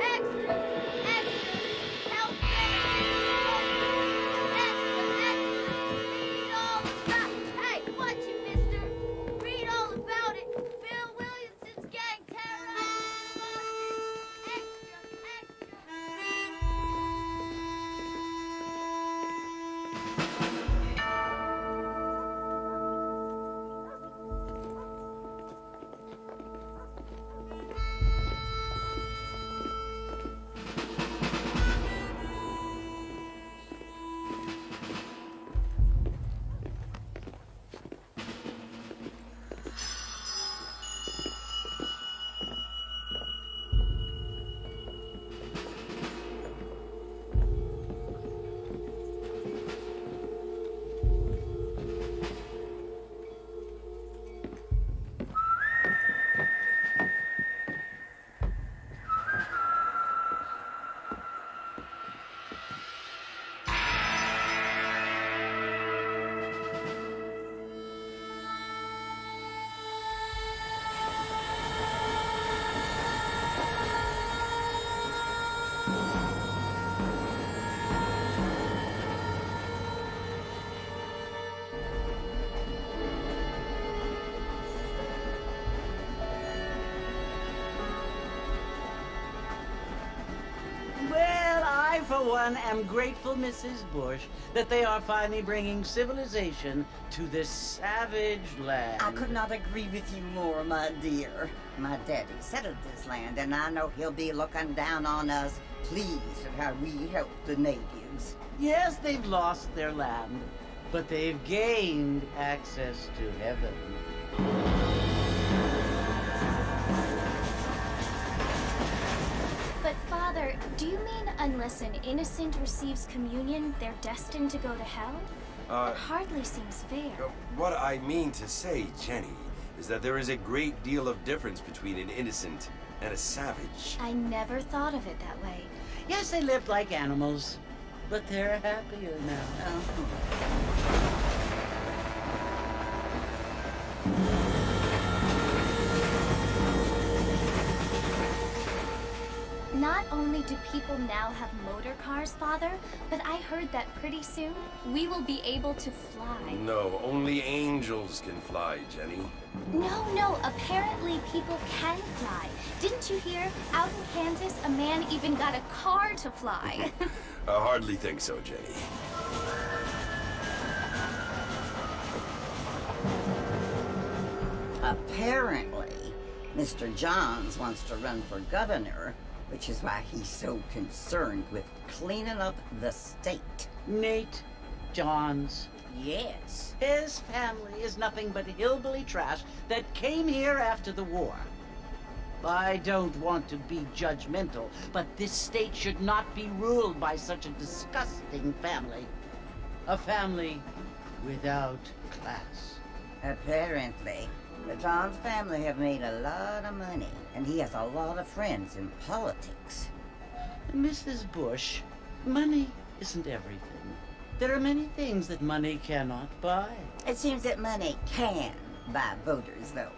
Extra! Extra! Help me! Extra! Extra! Read all about... Hey, watch it, mister! Read all about it! Bill Williamson's gang terrorized Boston! Extra! Well, I, for one, am grateful, Mrs. Bush, that they are finally bringing civilization to this savage land. I could not agree with you more, my dear. My daddy settled this land, and I know he'll be looking down on us, pleased at how we help the natives. Yes, they've lost their land, but they've gained access to heaven. But Father, do you mean unless an innocent receives communion, they're destined to go to hell? That hardly seems fair. What I mean to say, Jenny, is that there is a great deal of difference between an innocent and a savage. I never thought of it that way. Yes, they lived like animals, but they're happier now. Not only do people now have motor cars, Father, but I heard that pretty soon we will be able to fly. No, only angels can fly, Jenny. No, apparently people can fly. Didn't you hear? Out in Kansas, a man even got a car to fly. I hardly think so, Jenny. Apparently, Mr. Johns wants to run for governor, which is why he's so concerned with cleaning up the state. Nate Johns. Yes. His family is nothing but hillbilly trash that came here after the war. I don't want to be judgmental, but this state should not be ruled by such a disgusting family. A family without class. Apparently, the Johns family have made a lot of money, and he has a lot of friends in politics. Mrs. Bush, money isn't everything. There are many things that money cannot buy. It seems that money can buy voters, though.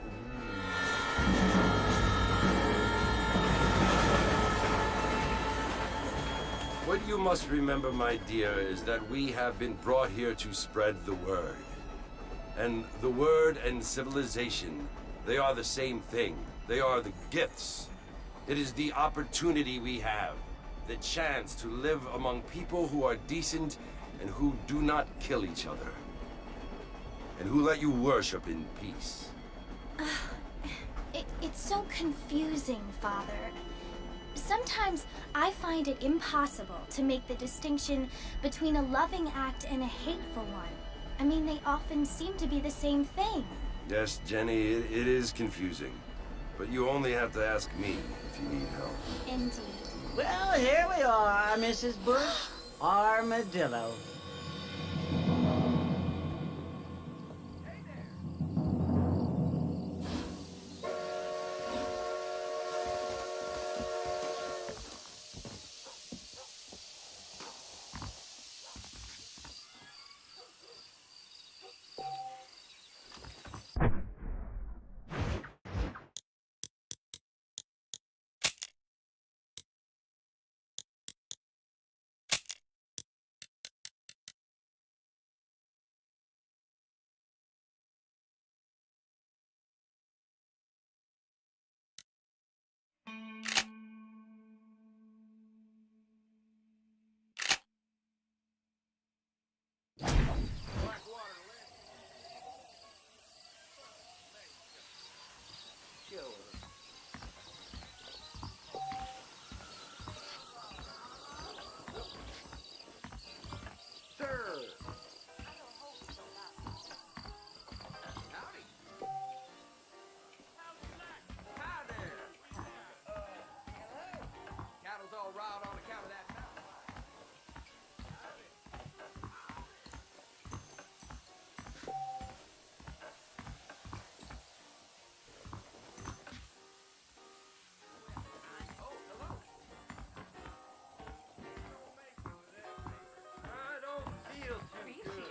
What you must remember, my dear, is that we have been brought here to spread the word. And the word and civilization, they are the same thing. They are the gifts. It is the opportunity we have, the chance to live among people who are decent and who do not kill each other, and who let you worship in peace. It's so confusing, Father. Sometimes I find it impossible to make the distinction between a loving act and a hateful one. I mean, they often seem to be the same thing. Yes, Jenny, it is confusing. But you only have to ask me if you need help. Indeed. Well, here we are, Mrs. Bush. Armadillo.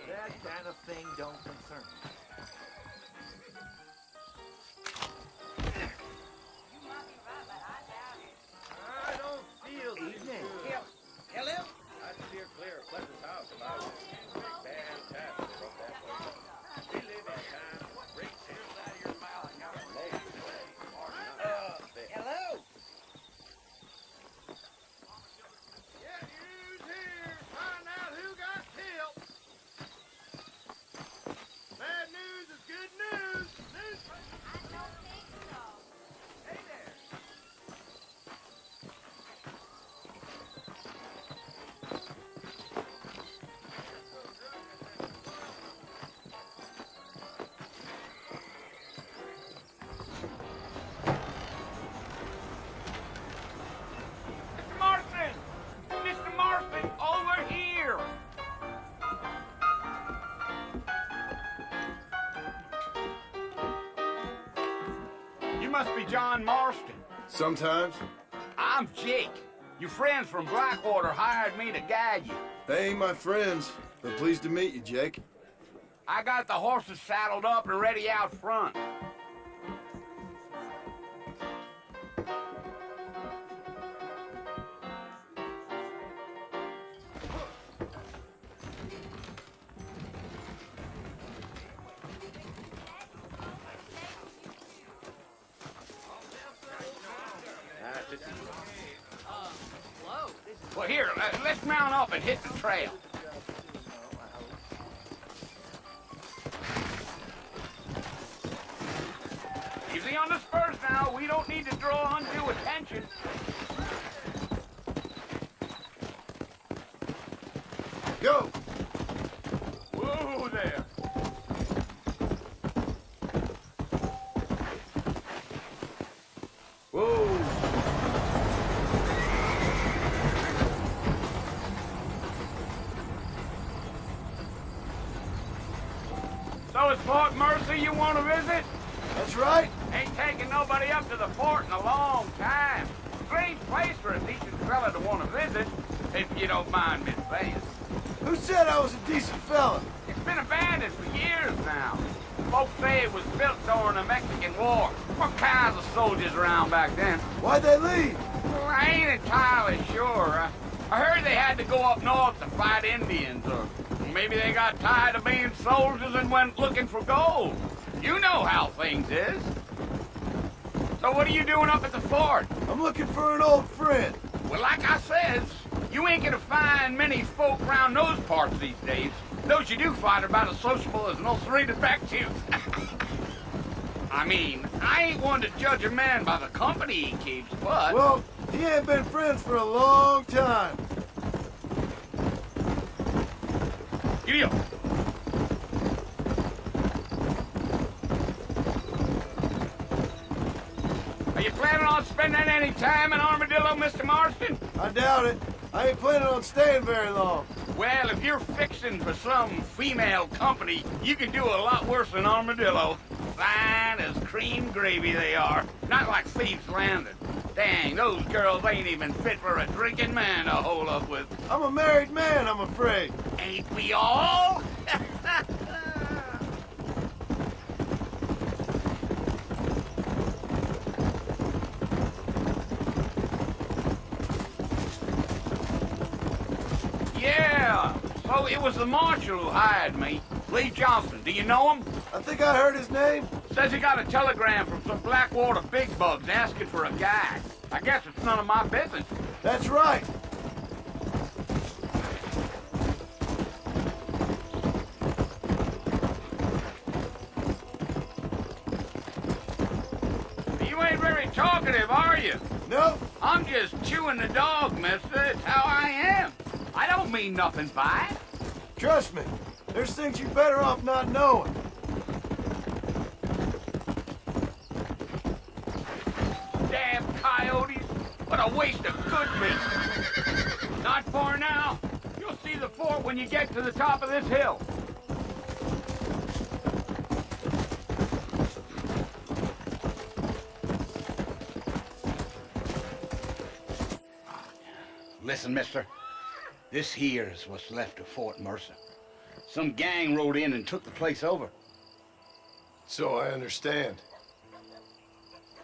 That kind of thing don't concern me. I don't feel too good. Hello? I'd steer clear of Pleasant's house if I was fantastic from that place. We live in times of great sense out of your mouth. Hello? Get news here. Find out who got killed. Bad news is good news. I don't think so. Hey there. Mr. Marston! Mr. Marston, over here! You must be John Marston. Sometimes. I'm Jake. Your friends from Blackwater hired me to guide you. They ain't my friends, but pleased to meet you, Jake. I got the horses saddled up and ready out front. Nice to see you. Well, here, let's mount up and hit the trail. Easy on the spurs now. We don't need to draw undue attention. Go! Whoa there. Whoa! So it's Fort Mercy you want to visit? That's right. Ain't taken nobody up to the fort in a long time. Strange place for a decent fella to want to visit, if you don't mind me saying. Who said I was a decent fella? It's been abandoned for years now. Folks say it was built during the Mexican War. What kinds of soldiers around back then? Why'd they leave? Well, I ain't entirely sure. I heard they had to go up north to fight Indians, or maybe they got tired of being soldiers and went looking for gold. You know how things is. So what are you doing up at the fort? I'm looking for an old friend. Well, like I says, you ain't gonna find many folk around those parts these days. Those you do find are about as sociable as an old three detectives. I mean, I ain't one to judge a man by the company he keeps, but... Well, he ain't been friends for a long time. Giddy up. Are you planning on spending any time in Armadillo, Mr. Marston? I doubt it. I ain't planning on staying very long. Well, if you're fixing for some female company, you can do a lot worse than Armadillo. Fine as cream gravy they are. Not like Thieves Landing. Dang, those girls ain't even fit for a drinking man to hole up with. I'm a married man, I'm afraid. Ain't we all? Yeah, so it was the marshal who hired me. Lee Johnson, do you know him? I think I heard his name. Says he got a telegram from some Blackwater big bugs asking for a guy. I guess it's none of my business. That's right. You ain't very talkative, are you? Nope. I'm just chewing the dog, mister. It's how I am. I don't mean nothing by it. Trust me. There's things you're better off not knowing. Damn coyotes. What a waste of good meat. Not far now. You'll see the fort when you get to the top of this hill. Listen, mister. This here's what's left of Fort Mercer. Some gang rode in and took the place over. So I understand.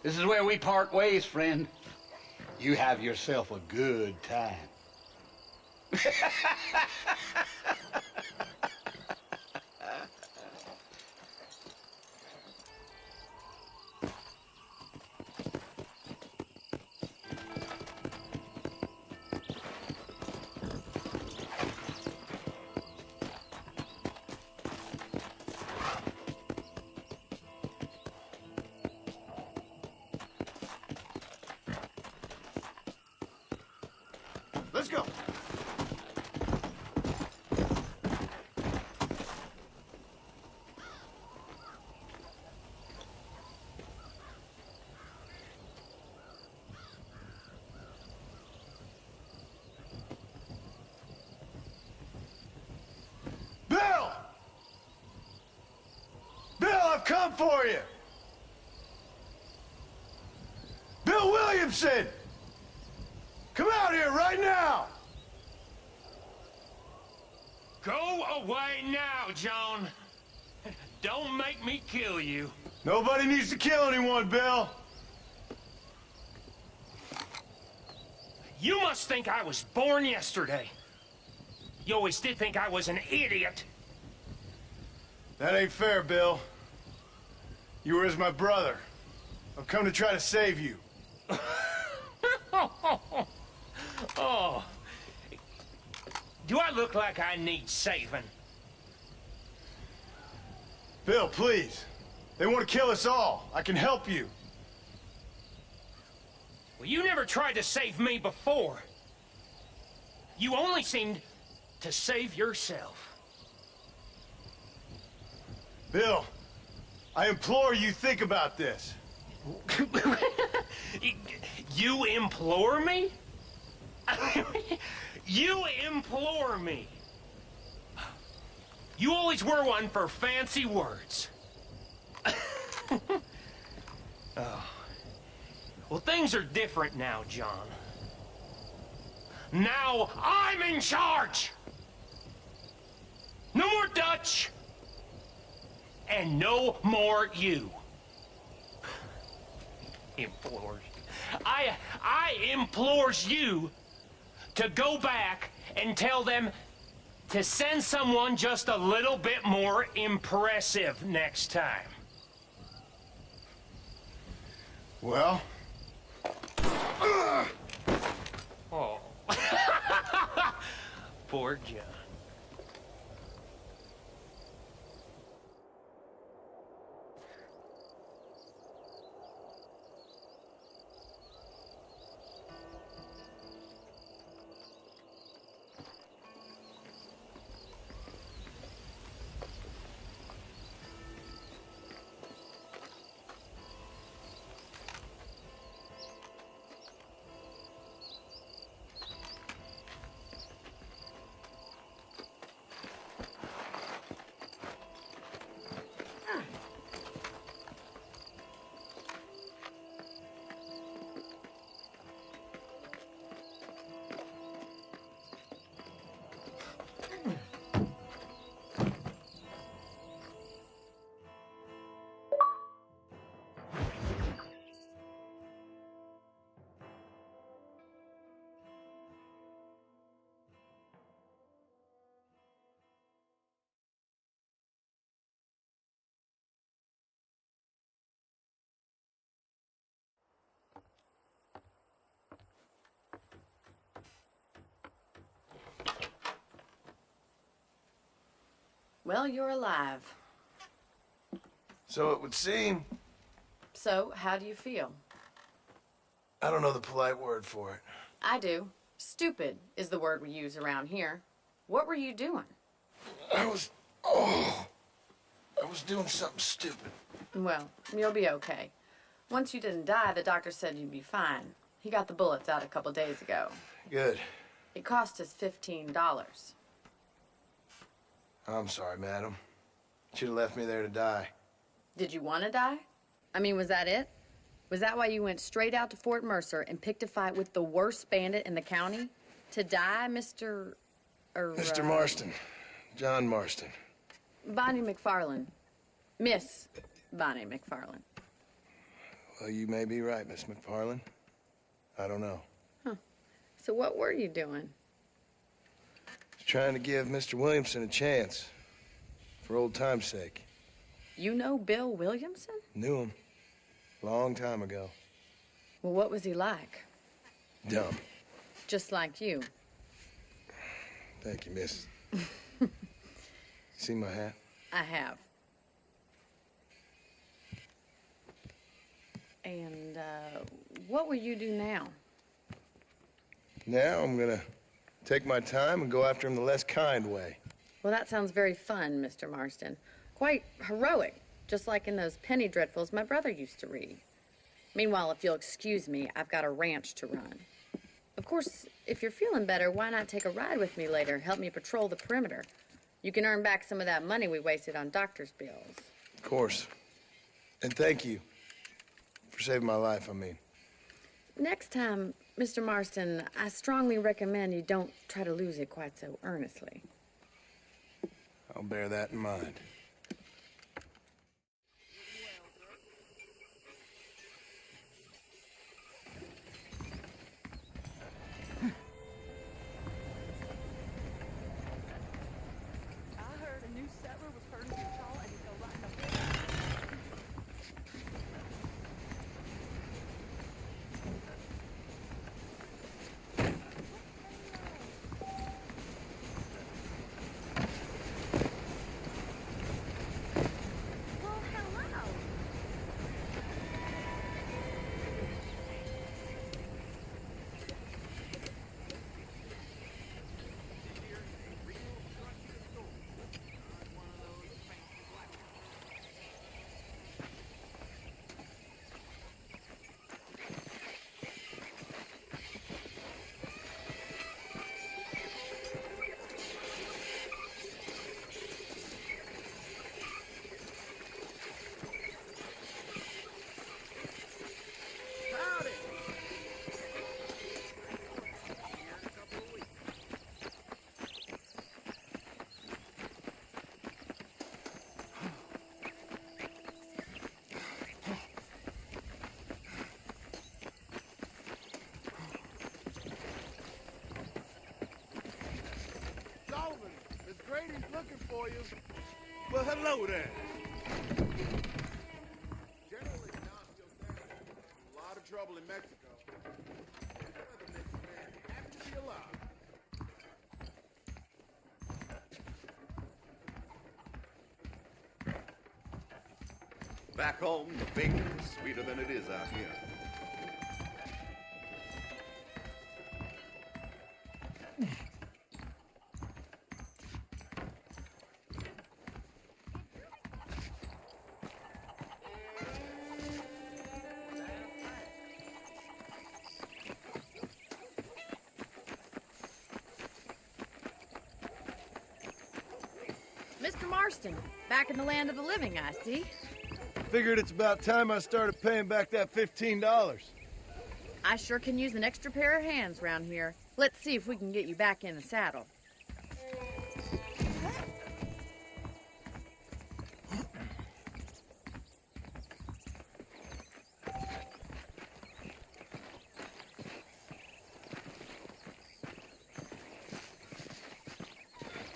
This is where we part ways, friend. You have yourself a good time. Let's go. Bill! Bill, I've come for you! Bill Williamson! Come out here right now! Go away now, John. Don't make me kill you. Nobody needs to kill anyone, Bill. You must think I was born yesterday. You always did think I was an idiot. That ain't fair, Bill. You were as my brother. I've come to try to save you. Oh. Do I look like I need saving? Bill, please. They want to kill us all. I can help you. Well, you never tried to save me before. You only seemed to save yourself. Bill, I implore you think about this. You implore me? You implore me. You always were one for fancy words. Oh. Well, things are different now, John. Now I'm in charge. No more Dutch. And no more you. Implores. I implores you to go back and tell them to send someone just a little bit more impressive next time. Well? Oh. Poor John. Well, you're alive. So it would seem. So, how do you feel? I don't know the polite word for it. I do. Stupid is the word we use around here. What were you doing? I was doing something stupid. Well, you'll be okay. Once you didn't die, the doctor said you'd be fine. He got the bullets out a couple days ago. Good. It cost us $15. I'm sorry, madam. Should have left me there to die. Did you want to die? I mean, was that it? Was that why you went straight out to Fort Mercer and picked a fight with the worst bandit in the county? To die, Mr. Mr. Marston. John Marston. Bonnie McFarland. Miss Bonnie McFarland. Well, you may be right, Miss McFarland. I don't know. Huh. So what were you doing? Trying to give Mr. Williamson a chance. For old time's sake. You know Bill Williamson? Knew him. Long time ago. Well, what was he like? Dumb. Just like you. Thank you, miss. See my hat? I have. And, what will you do now? Now I'm gonna take my time and go after him the less kind way. Well, that sounds very fun, Mr. Marston. Quite heroic, just like in those penny dreadfuls my brother used to read. Meanwhile, if you'll excuse me, I've got a ranch to run. Of course, if you're feeling better, why not take a ride with me later? Help me patrol the perimeter. You can earn back some of that money we wasted on doctor's bills. Of course. And thank you. For saving my life, I mean. Next time, Mr. Marston, I strongly recommend you don't try to lose it quite so earnestly. I'll bear that in mind. Grady's looking for you. Well, hello there. Generally, now still there. A lot of trouble in Mexico. Another Mexican man, happy to be alive. Back home, the bacon is sweeter than it is out here. Mr. Marston, back in the land of the living, I see. Figured it's about time I started paying back that $15. I sure can use an extra pair of hands around here. Let's see if we can get you back in the saddle.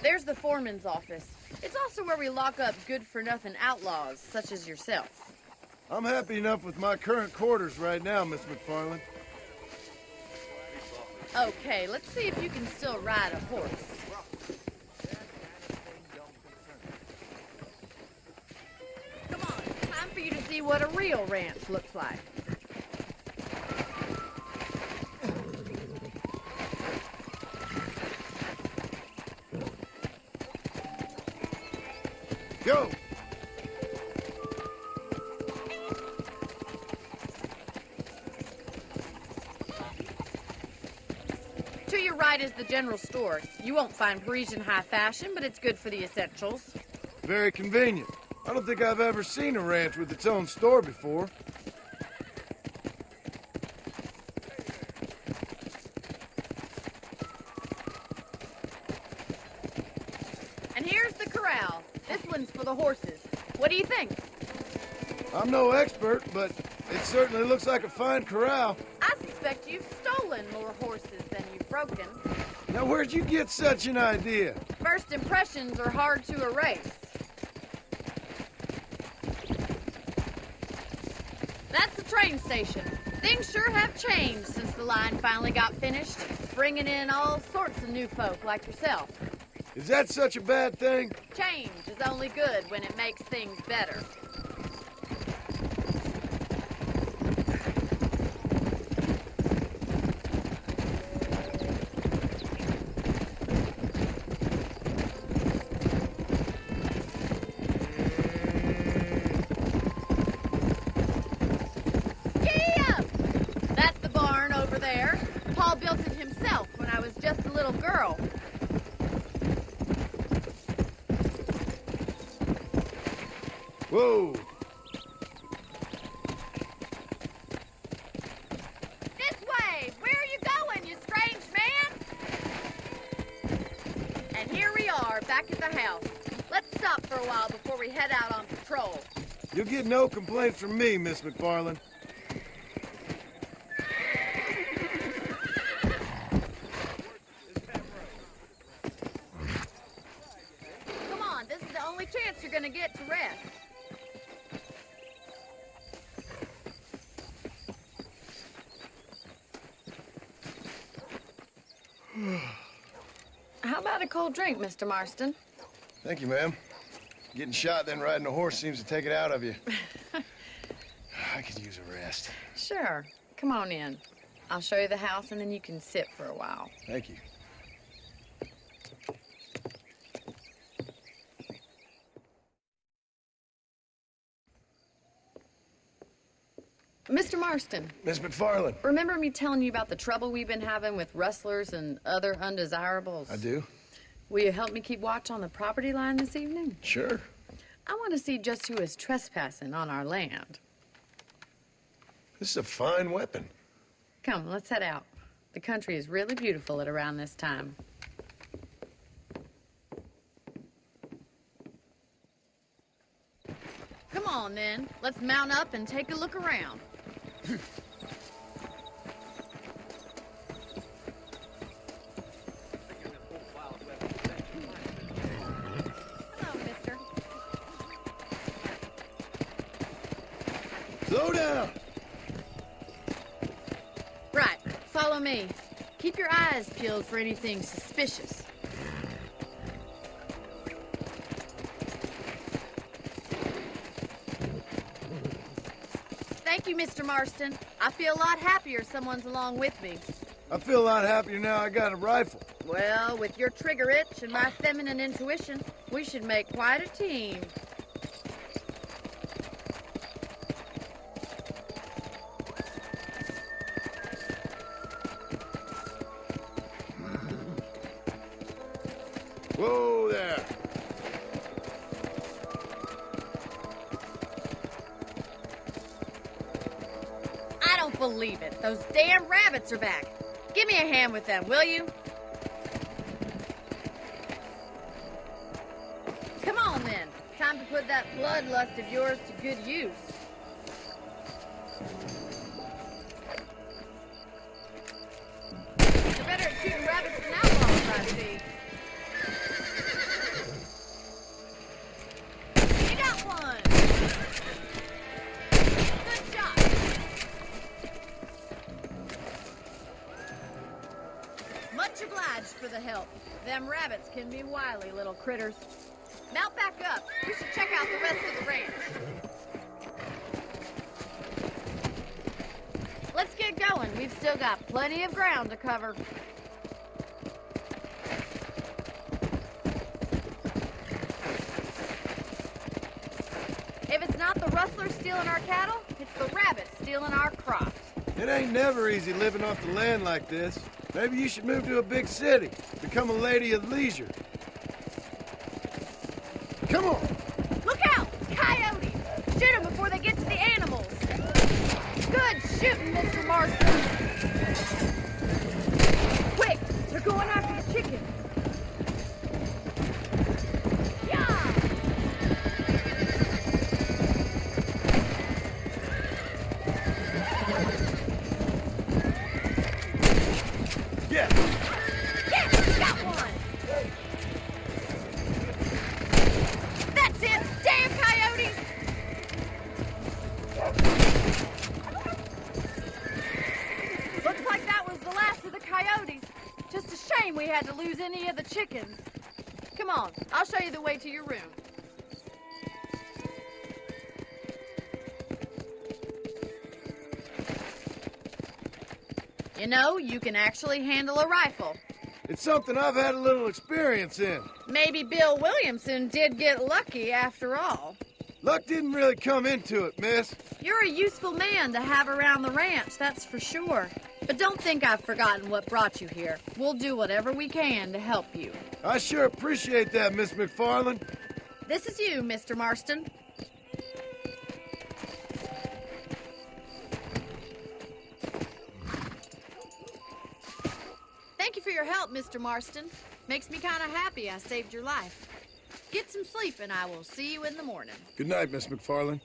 There's the foreman's office. It's also where we lock up good-for-nothing outlaws, such as yourself. I'm happy enough with my current quarters right now, Miss McFarland. Okay, let's see if you can still ride a horse. see what a real ranch looks like. Go! To your right is the general store. You won't find Parisian high fashion, but it's good for the essentials. Very convenient. I don't think I've ever seen a ranch with its own store before. And here's the corral. This one's for the horses. What do you think? I'm no expert, but it certainly looks like a fine corral. I suspect you've stolen more horses than you've broken. Now, where'd you get such an idea? First impressions are hard to erase. That's the train station. Things sure have changed since the line finally got finished, bringing in all sorts of new folk like yourself. Is that such a bad thing? Change is only good when it makes things better. Whoa! This way! Where are you going, you strange man? And here we are, back at the house. Let's stop for a while before we head out on patrol. You'll get no complaints from me, Miss McFarland. Come on, this is the only chance you're gonna get to rest. How about a cold drink, Mr. Marston? Thank you, ma'am. Getting shot, then riding a horse seems to take it out of you. I could use a rest. Sure. Come on in. I'll show you the house, and then you can sit for a while. Thank you. Mr. Marston. Miss McFarland. Remember me telling you about the trouble we've been having with rustlers and other undesirables? I do. Will you help me keep watch on the property line this evening? Sure. I want to see just who is trespassing on our land. This is a fine weapon. Come, let's head out. The country is really beautiful at around this time. Come on, then. Let's mount up and take a look around. Hello, mister. Slow down! Right, follow me. Keep your eyes peeled for anything suspicious. Thank you, Mr. Marston. I feel a lot happier someone's along with me. I feel a lot happier now I got a rifle. Well, with your trigger itch and my feminine intuition, we should make quite a team. Whoa there! I don't believe it. Those damn rabbits are back. Give me a hand with them, will you? Come on, then. Time to put that bloodlust of yours to good use. You're better at shooting rabbits than outlaws, I see. You got one! Good shot! Much obliged for the help. Them rabbits can be wily little critters. Mount back up. We should check out the rest of the ranch. let's get going. We've still got plenty of ground to cover. If it's not the rustlers stealing our cattle, it's the rabbits stealing our crops. It ain't never easy living off the land like this. Maybe you should move to a big city, become a lady of leisure. Come on! Look out! Coyotes! Shoot them before they get to the animals! Good shooting, Mr. Marston! Quick! They're going after the chicken! Yeah! Yeah! Yes! Got one! That's it! Damn coyotes! Looks like that was the last of the coyotes. Just a shame we had to lose any of the chickens. Come on, I'll show you the way to your room. You know, you can actually handle a rifle. It's something I've had a little experience in. Maybe Bill Williamson did get lucky after all. Luck didn't really come into it, miss. You're a useful man to have around the ranch, that's for sure. But don't think I've forgotten what brought you here. We'll do whatever we can to help you. I sure appreciate that, Miss McFarland. This is you, Mr. Marston. Thank you for your help, Mr. Marston. Makes me kind of happy I saved your life. Get some sleep and I will see you in the morning. Good night, Miss McFarland.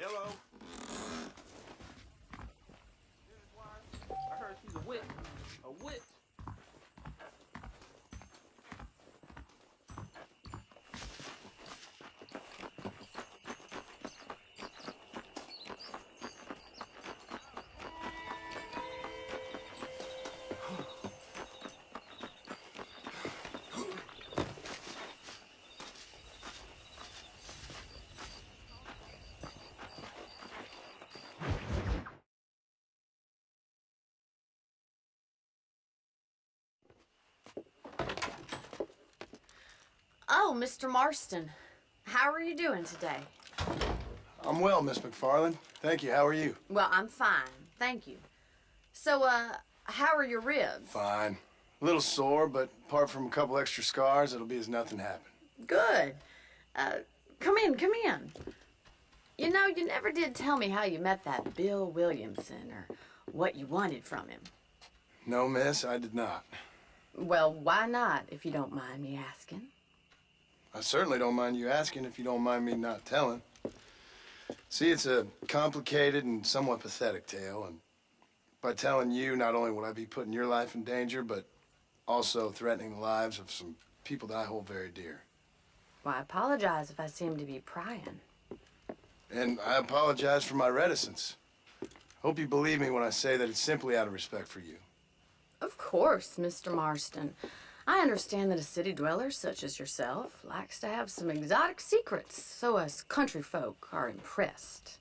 Hello. I heard she's a witch. A witch. Oh, Mr. Marston. How are you doing today? I'm well, Miss McFarland. Thank you. How are you? Well, I'm fine. Thank you. So, how are your ribs? Fine. A little sore, but apart from a couple extra scars, it'll be as nothing happened. Good. Come in, come in. You know, you never did tell me how you met that Bill Williamson or what you wanted from him. No, miss, I did not. Well, why not, if you don't mind me asking? I certainly don't mind you asking if you don't mind me not telling. See, it's a complicated and somewhat pathetic tale, and by telling you, not only would I be putting your life in danger, but also threatening the lives of some people that I hold very dear. Well, I apologize if I seem to be prying. And I apologize for my reticence. Hope you believe me when I say that it's simply out of respect for you. Of course, Mr. Marston. I understand that a city dweller such as yourself likes to have some exotic secrets, so us country folk are impressed.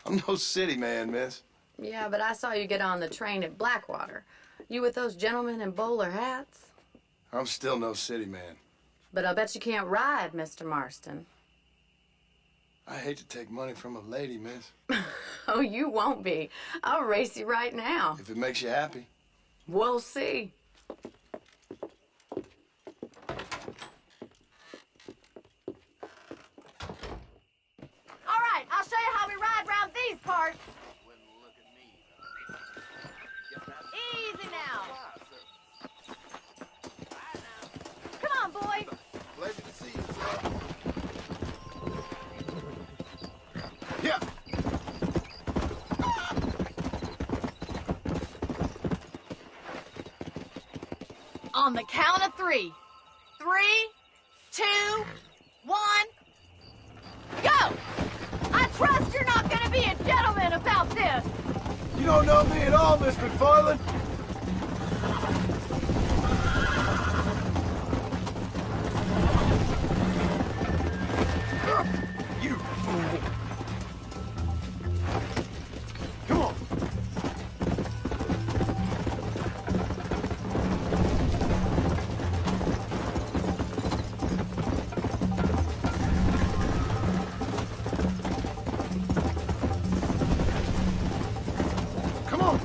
I'm no city man, miss. Yeah, but I saw you get on the train at Blackwater. You with those gentlemen in bowler hats? I'm still no city man. But I'll bet you can't ride, Mr. Marston. I hate to take money from a lady, miss. Oh, you won't be. I'll race you right now. If it makes you happy. We'll see. All right, I'll show you how we ride around these parts. Easy now. Come on, boy. Pleasure to see you, sir. Yeah. On the count of 3. 3, 2, 1, go! I trust you're not gonna be a gentleman about this. You don't know me at all, Miss McFarland. You fool. Come on. Come on.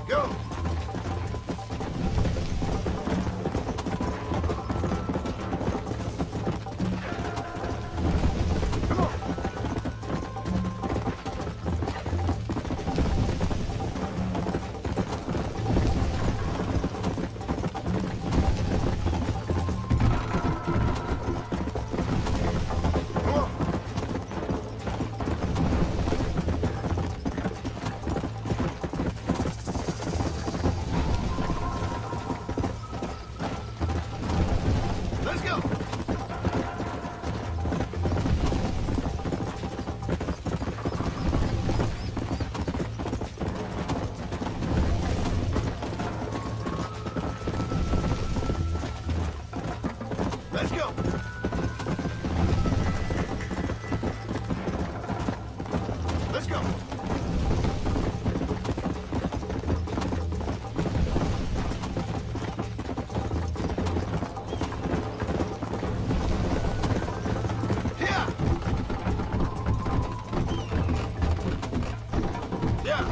Go. Come on. Come on. Let's go. Let's go. Let's go. Yeah. Yeah.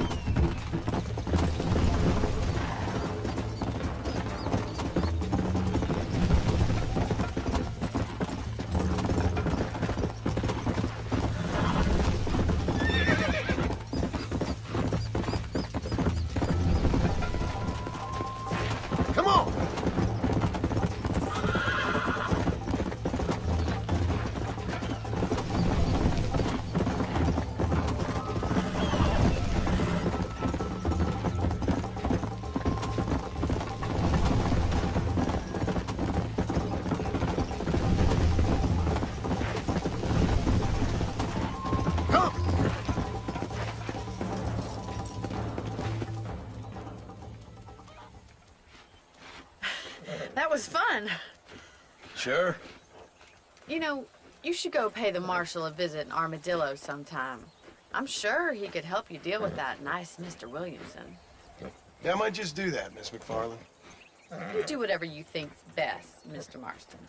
Come on. Come. That was fun. Sure. You know, you should go pay the marshal a visit in Armadillo sometime. I'm sure he could help you deal with that nice Mr. Williamson. Yeah, I might just do that, Miss McFarland. You do whatever you think's best, Mr. Marston.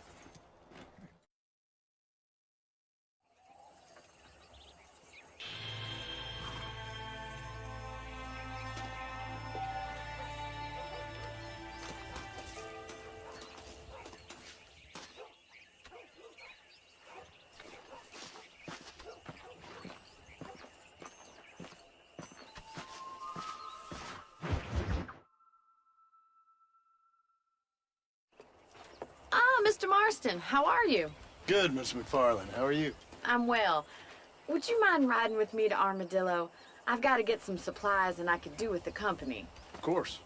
Ah, Mr. Marston, how are you? Good, Miss McFarland. How are you? I'm well. Would you mind riding with me to Armadillo? I've got to get some supplies and I could do with the company. Of course.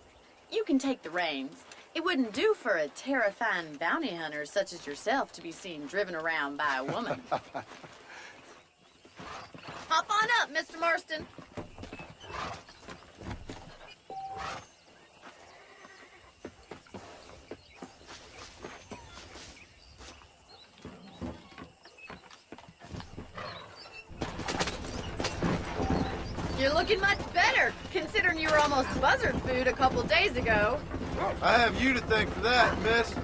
You can take the reins. It wouldn't do for a terrifying bounty hunter such as yourself to be seen driven around by a woman. Hop on up, Mr. Marston. You're looking much better, considering you were almost buzzard food a couple days ago. I have you to thank for that, miss.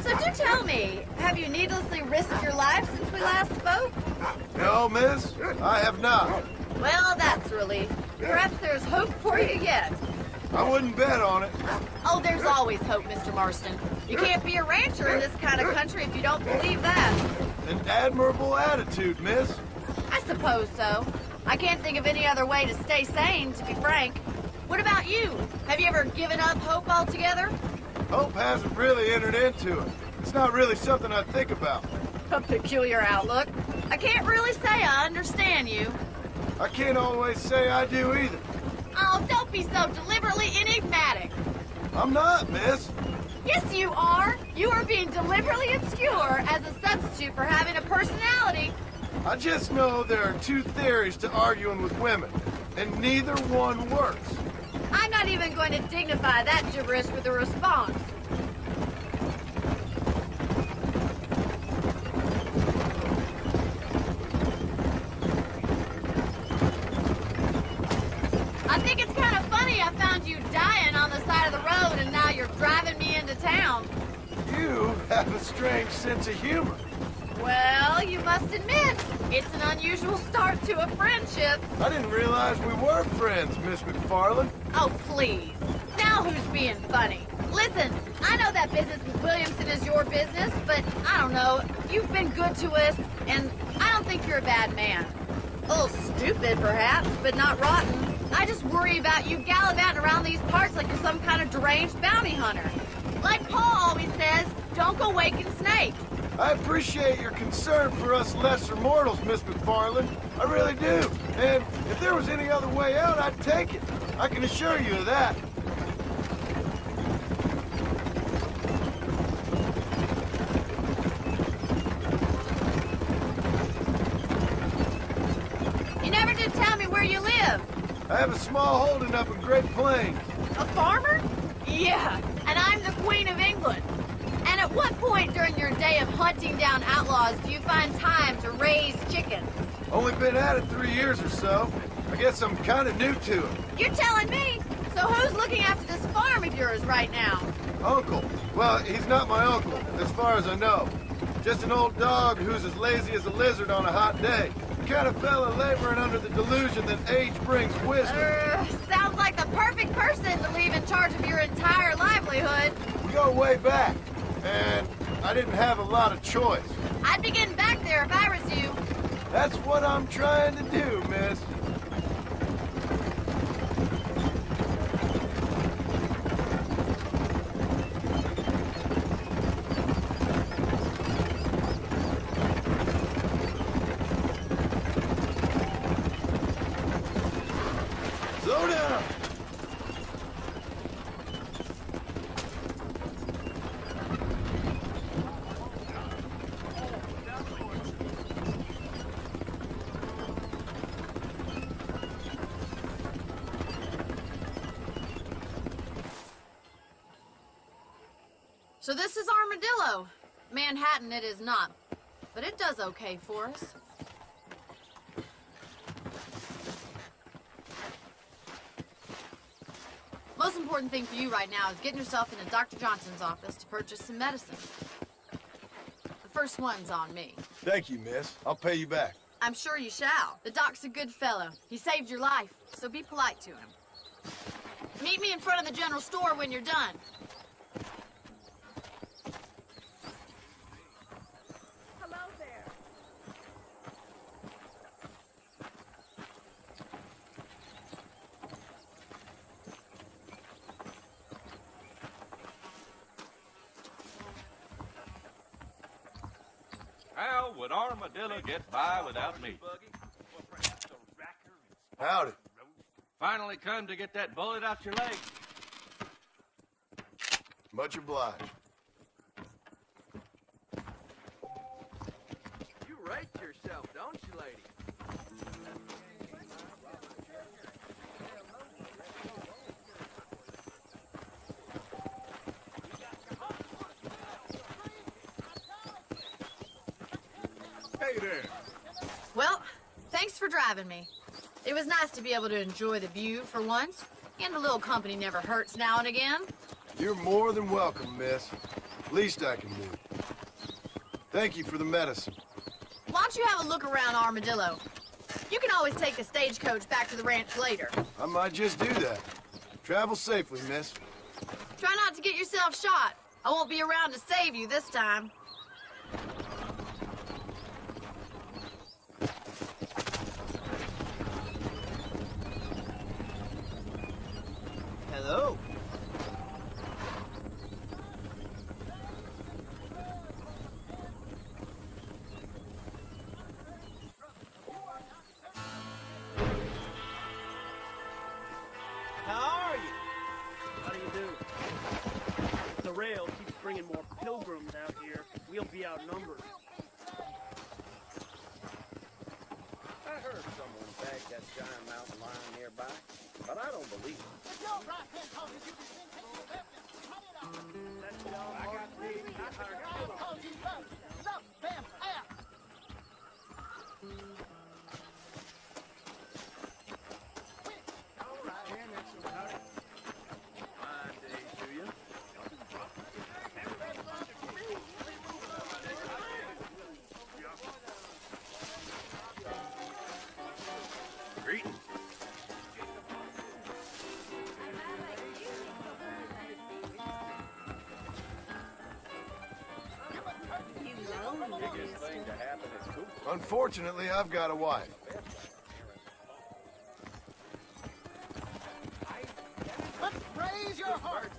So do tell me, have you needlessly risked your life since we last spoke? No, miss, I have not. Well, that's a relief. Perhaps there's hope for you yet. I wouldn't bet on it. Oh, there's always hope, Mr. Marston. You can't be a rancher in this kind of country if you don't believe that. An admirable attitude, miss. I suppose so. I can't think of any other way to stay sane, to be frank. What about you? Have you ever given up hope altogether? Hope hasn't really entered into it. It's not really something I think about. A peculiar outlook. I can't really say I understand you. I can't always say I do either. Oh, don't be so deliberately enigmatic. I'm not, miss. Yes, you are. You are being deliberately obscure as a substitute for having a personality. I just know there are two theories to arguing with women, and neither one works. I'm not even going to dignify that gibberish with a response. I think it's kind of funny I found you dying on the side of the road and now you're driving me into town. You have a strange sense of humor. Well, you must admit, it's an unusual start to a friendship. I didn't realize we were friends, Miss McFarland. Oh, please. Now who's being funny? Listen, I know that business with Williamson is your business, but I don't know. You've been good to us, and I don't think you're a bad man. A little stupid, perhaps, but not rotten. I just worry about you gallivanting around these parts like you're some kind of deranged bounty hunter. Like Paul always says, don't go waking snakes. I appreciate your concern for us lesser mortals, Miss McFarland. I really do. And if there was any other way out, I'd take it. I can assure you of that. You never did tell me where you live. I have a small holding up in Great Plains. A farmer? Yeah, and I'm the Queen of England. And at what point during your day of hunting down outlaws do you find time to raise chickens? Only been at it 3 years or so. I guess I'm kind of new to it. You're telling me? So who's looking after this farm of yours right now? Uncle. Well, he's not my uncle, as far as I know. Just an old dog who's as lazy as a lizard on a hot day. The kind of fella laboring under the delusion that age brings wisdom. Sounds like the perfect person to leave in charge of your entire livelihood. We go way back, and I didn't have a lot of choice. I'd be getting back there if I was you. That's what I'm trying to do, miss. Slow down. So this is Armadillo. Manhattan it is not, but it does okay for us. Most important thing for you right now is getting yourself into Dr. Johnson's office to purchase some medicine. The first one's on me. Thank you, miss. I'll pay you back. I'm sure you shall. The doc's a good fellow. He saved your life, so be polite to him. Meet me in front of the general store when you're done. Hello there. How would Armadillo get by without me? Howdy. Finally come to get that bullet out your leg. Much obliged. You rate yourself, don't you, lady? Hey there. Well, thanks for driving me. It was nice to be able to enjoy the view for once, and a little company never hurts now and again. You're more than welcome, miss. Least I can do. Thank you for the medicine. Why don't you have a look around Armadillo? You can always take the stagecoach back to the ranch later. I might just do that. Travel safely, miss. Try not to get yourself shot. I won't be around to save you this time. Hello. How are you? How do you do? The rail keeps bringing more pilgrims out here. We'll be outnumbered. I heard someone bagged that giant mountain lion nearby, but I don't believe it. Greetings. Biggest thing to happen is cool. Unfortunately, I've got a wife. Let's raise your heart.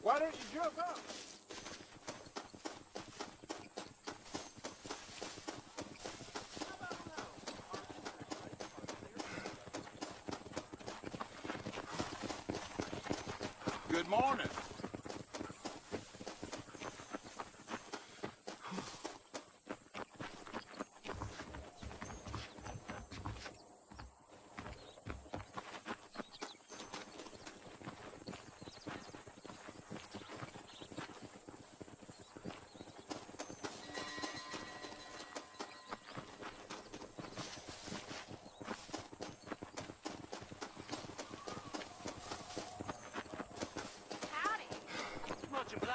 Why don't you jump up? Good morning. Much obliged.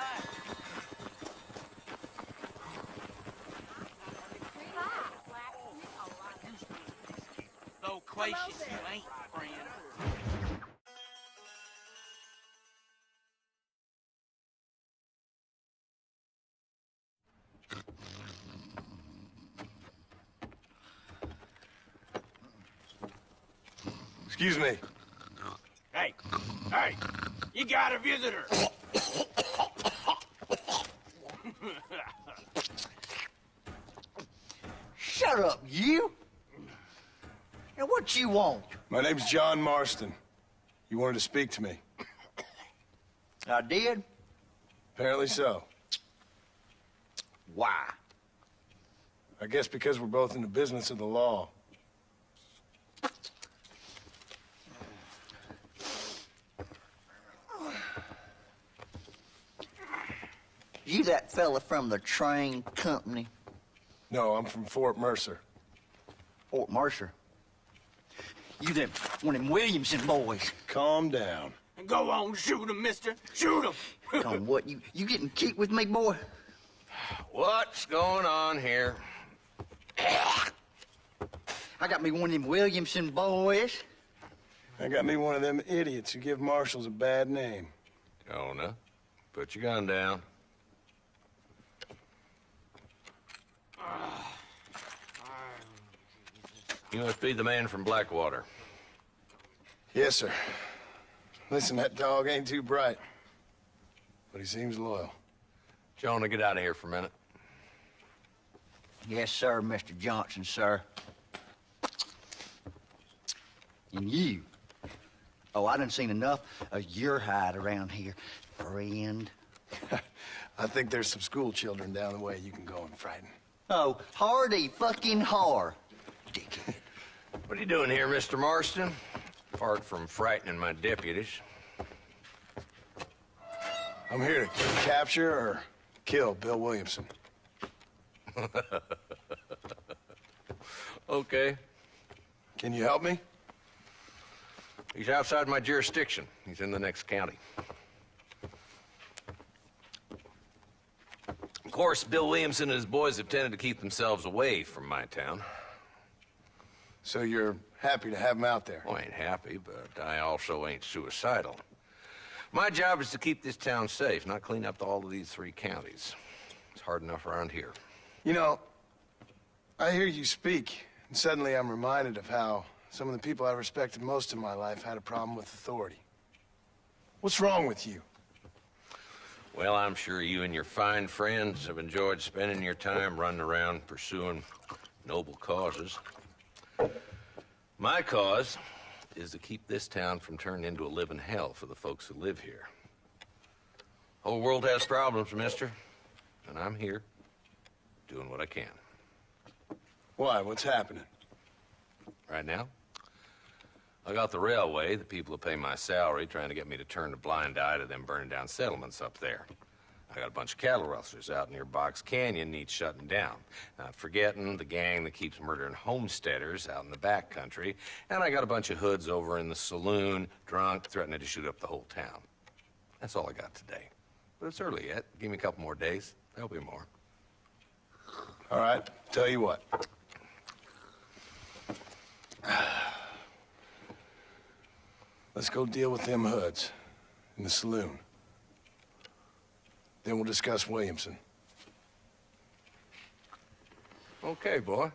Loquacious you ain't, friend. Excuse me. Hey, hey, you got a visitor. Shut up, you! And what you want? My name's John Marston. You wanted to speak to me. I did? Apparently so. Why? I guess because we're both in the business of the law. You that fella from the train company? No, I'm from Fort Mercer. Fort Mercer? You them one of them Williamson boys? Calm down. Go on, shoot him, mister. Shoot him. Come, what, you getting kicked with me, boy? What's going on here? I got me one of them Williamson boys. I got me one of them idiots who give marshals a bad name. Jonah, put your gun down. You must be the man from Blackwater. Yes, sir. Listen, that dog ain't too bright, but he seems loyal. Jonah, get out of here for a minute. Yes, sir, Mr. Johnson, sir. And you. Oh, I done seen enough of your hide around here, friend. I think there's some school children down the way you can go and frighten. Oh, hardy fucking har. What are you doing here, Mr. Marston? Apart from frightening my deputies. I'm here to capture or kill Bill Williamson. Okay. Can you help me? He's outside my jurisdiction. He's in the next county. Of course, Bill Williamson and his boys have tended to keep themselves away from my town. So you're happy to have him out there? Well, I ain't happy, but I also ain't suicidal. My job is to keep this town safe, not clean up all of these 3 counties. It's hard enough around here. You know, I hear you speak, and suddenly I'm reminded of how some of the people I respected most in my life had a problem with authority. What's wrong with you? Well, I'm sure you and your fine friends have enjoyed spending your time running around pursuing noble causes. My cause is to keep this town from turning into a living hell for the folks who live here. Whole world has problems, mister, and I'm here doing what I can. Why? What's happening? Right now, I got the railway, the people who pay my salary, trying to get me to turn a blind eye to them burning down settlements up there. I got a bunch of cattle rustlers out near Box Canyon needs shutting down. Not forgetting the gang that keeps murdering homesteaders out in the back country. And I got a bunch of hoods over in the saloon, drunk, threatening to shoot up the whole town. That's all I got today. But it's early yet. Give me a couple more days. There'll be more. All right, tell you what. Let's go deal with them hoods in the saloon. Then we'll discuss Williamson. Okay, boy.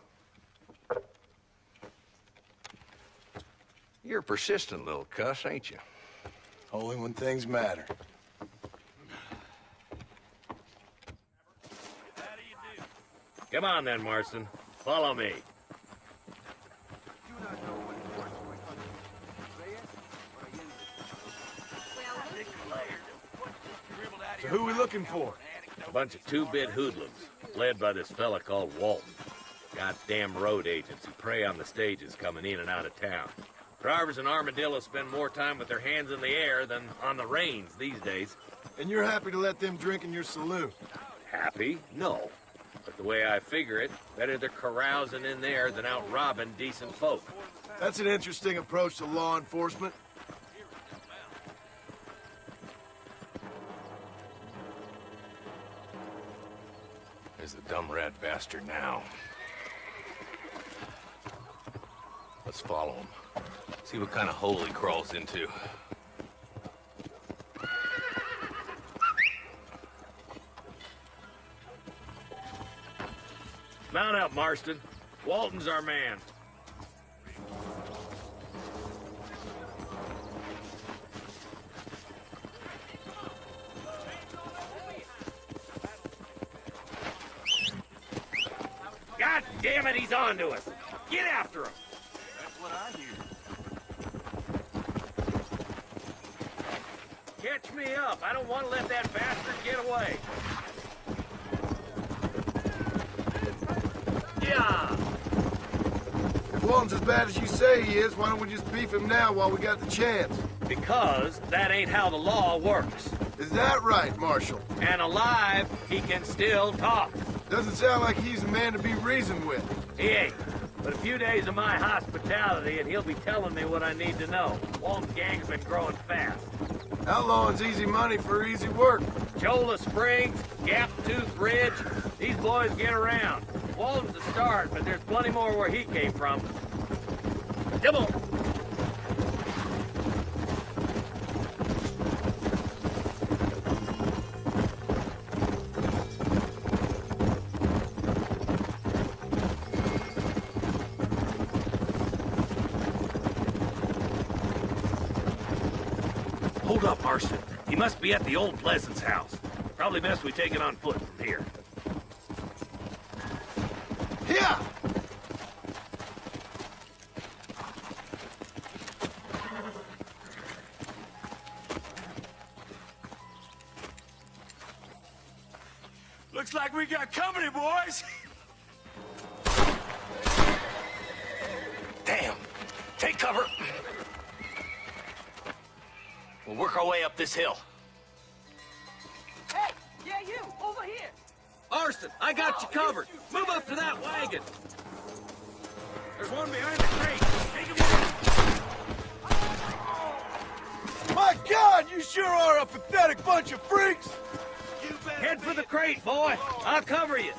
You're a persistent little cuss, ain't you? Only when things matter. Come on then, Marston. Follow me. So who we looking for? A bunch of two-bit hoodlums, led by this fella called Walton. Goddamn road agents who prey on the stages coming in and out of town. Drivers in Armadillo spend more time with their hands in the air than on the reins these days. And you're happy to let them drink in your saloon? Happy? No. But the way I figure it, better they're carousing in there than out robbing decent folk. That's an interesting approach to law enforcement. There's the dumb rat bastard now. Let's follow him. See what kind of hole he crawls into. Mount up, Marston. Walton's our man. God damn it, he's on to us. Get after him. That's what I hear. Catch me up. I don't want to let that bastard get away. Yeah. If Walton's as bad as you say he is, why don't we just beef him now while we got the chance? Because that ain't how the law works. Is that right, Marshal? And alive, he can still talk. Doesn't sound like he's a man to be reasoned with. He ain't. But a few days of my hospitality, and he'll be telling me what I need to know. Walton's gang's been growing fast. Outlawing's easy money for easy work. Cholla Springs, Gap Tooth Ridge, these boys get around. Walton's the start, but there's plenty more where he came from. Come on. Hold up, Marston. He must be at the old Pleasance house. Probably best we take it on foot from here. Here! Looks like we got company, boys! Damn! Take cover! We'll work our way up this hill. Hey, yeah, you, over here. Marston, I got you covered. Move up to that wagon. There's one behind the crate. Take him in. My God, you sure are a pathetic bunch of freaks! Head for the crate, boy. I'll cover you.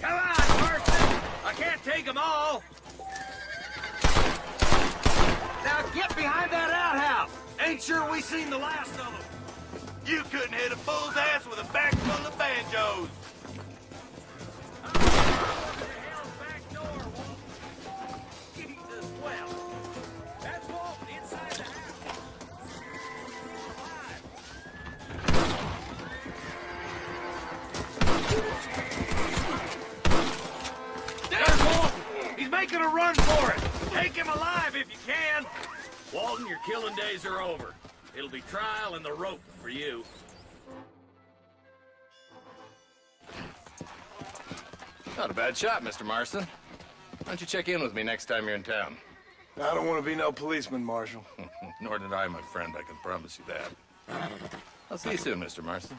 Come on, Marston. I can't take them all. Now get behind that outhouse. Ain't sure we seen the last of them. You couldn't hit a bull's ass with a bag full of banjos. He's making a run for it. Take him alive if you can. Walton, your killing days are over. It'll be trial and the rope for you. Not a bad shot, Mr. Marston. Why don't you check in with me next time you're in town? I don't want to be no policeman, Marshal. Nor did I, my friend. I can promise you that. I'll see you soon, Mr. Marston.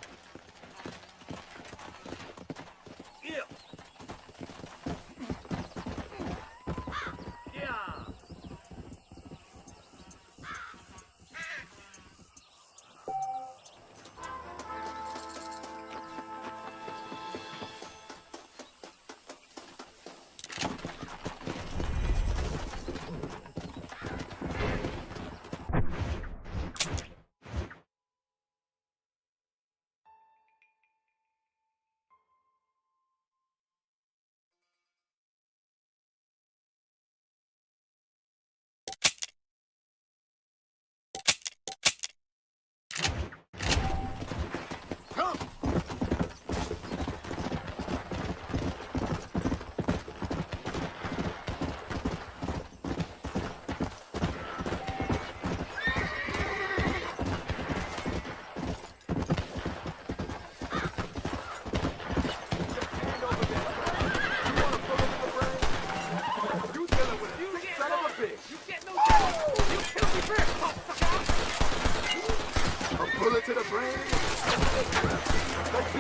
Bullet to the brain.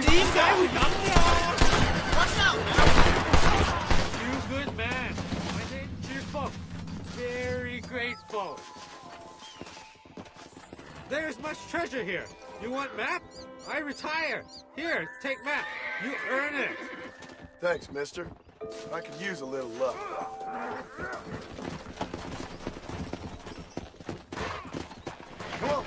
Team guy, we got it. Watch out, man. You good man. I ain't cheerful. Very grateful. There's much treasure here. You want map? I retire. Here, take map. You earn it. Thanks, mister. I could use a little luck. Come on.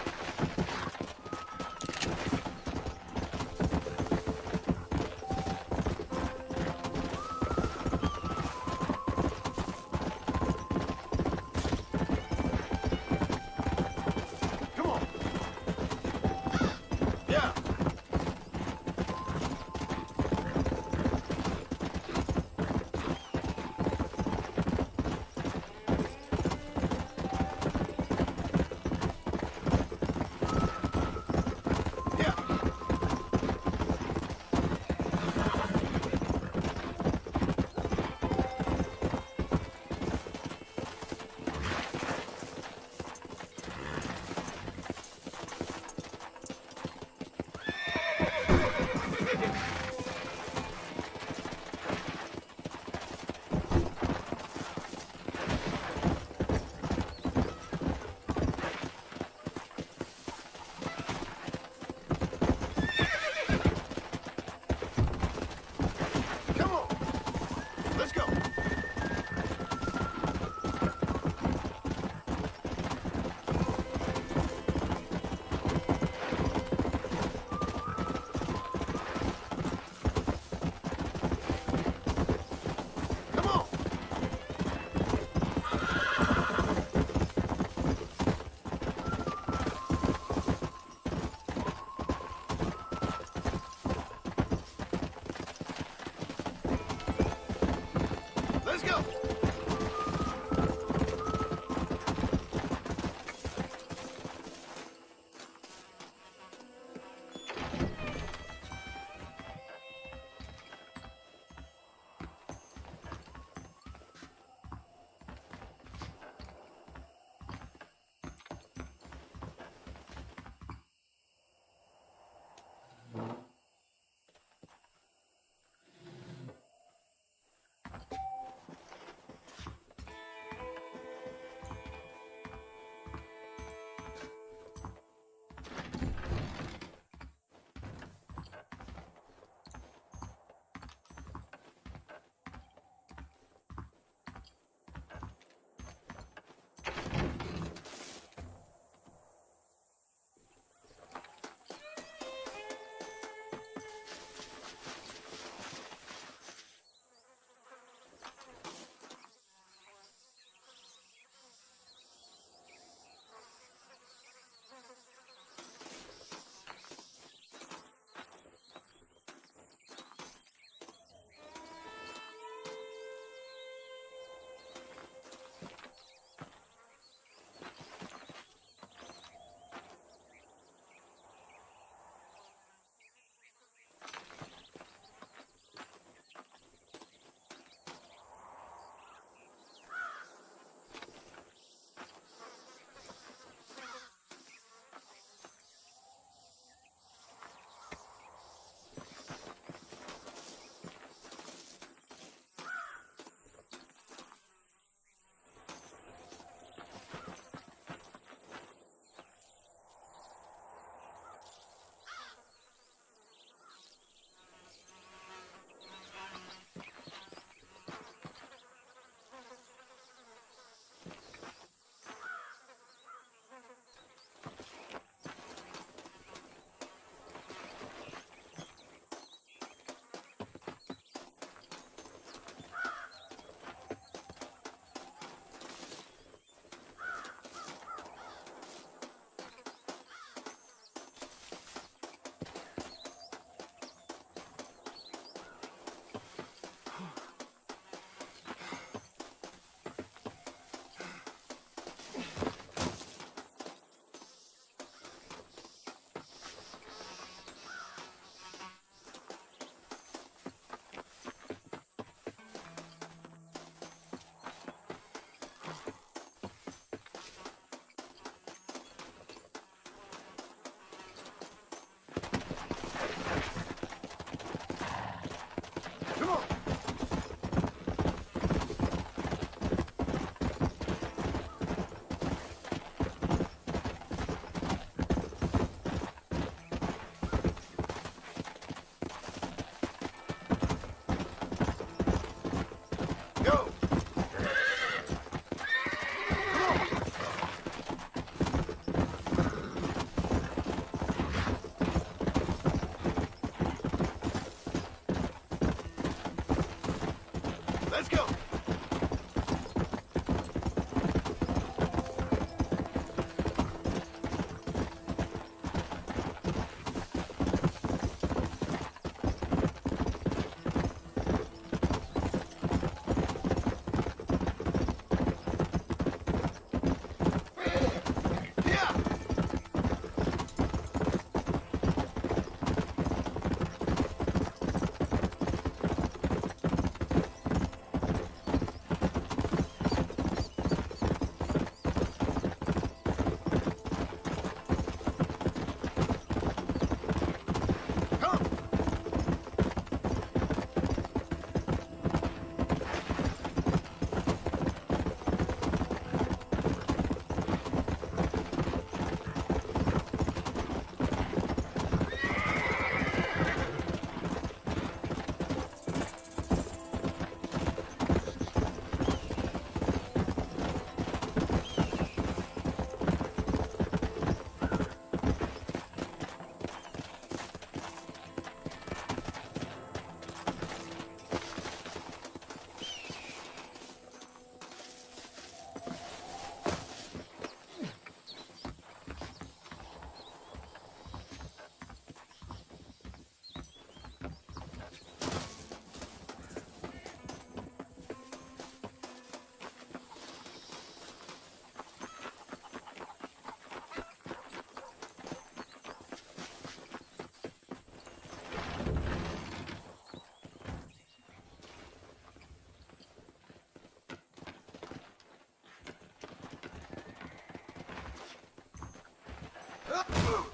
Come on.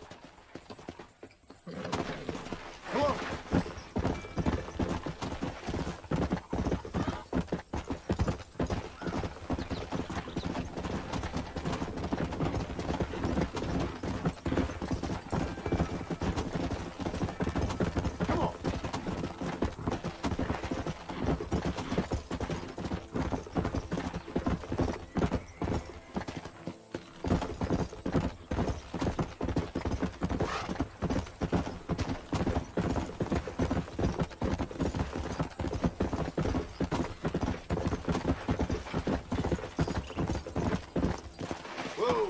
Whoa!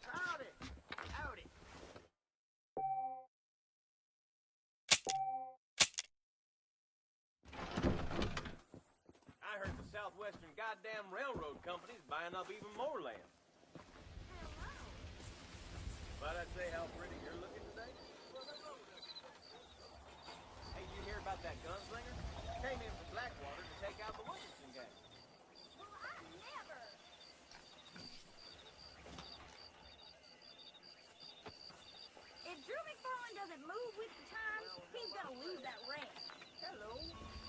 Howdy. Howdy. I heard the Southwestern goddamn Railroad Company's buying up even more land. But I say how pretty you're looking today. Hey, you hear about that gunslinger? Came in from Blackwater to take out the Williamson gang. Well, I never. If Drew McFarlane doesn't move with the times, he's gonna lose that ranch. Hello.